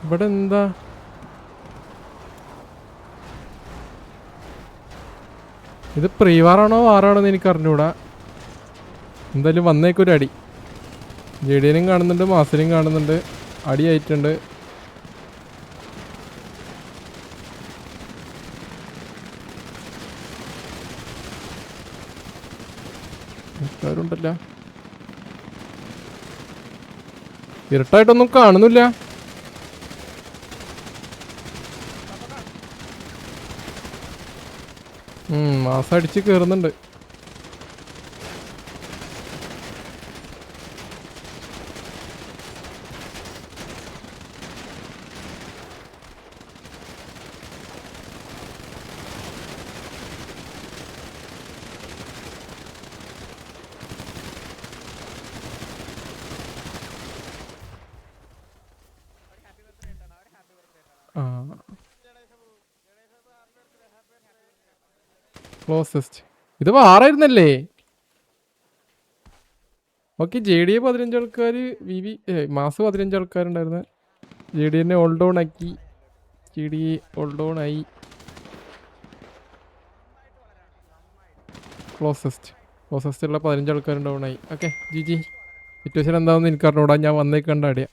ഇവിടെ എന്താ? ഇത് പ്രീവാറാണോ വാറാണോ എന്ന് എനിക്ക് അറിഞ്ഞൂടാ. എന്തായാലും വന്നേക്കൊരു അടി. ജെഡിയനും കാണുന്നുണ്ട്, മാസിനും കാണുന്നുണ്ട്. അടിയായിട്ടുണ്ട്. ണ്ടല്ല ഇരുട്ടായിട്ടൊന്നും കാണുന്നില്ല. മാസം അടിച്ച് കേറുന്നുണ്ട്. ക്ലോസസ്റ്റ് ഇത് വാറായിരുന്നല്ലേ? ഓക്കെ. ജെ ഡി എ 15 ആൾക്കാർ, വി വി മാസ് 15 ആൾക്കാരുണ്ടായിരുന്നു. ജെ ഡി എന്നെ ഓൾ ഡൗൺ ആക്കി. J D A all down ആയി. ക്ലോസസ്റ്റ് ഉള്ള 15 ആൾക്കാരും ഡൗൺ ആയി. Okay, G G. സിറ്റുവേഷൻ എന്താണെന്ന് എനിക്ക് അറിഞ്ഞൂടാ. ഞാൻ വന്നേക്കണ്ട അടിയാ.